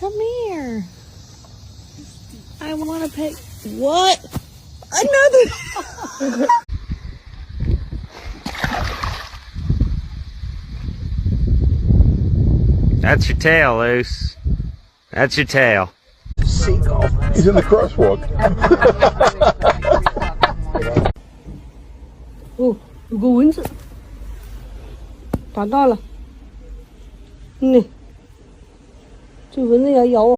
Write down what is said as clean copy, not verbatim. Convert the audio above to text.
Come here. I want to pet. What? Another. That's your tail, Luce. That's your tail. Seagull. He's in the crosswalk. Oh, 有个蚊子，打到了。这蚊子要咬我。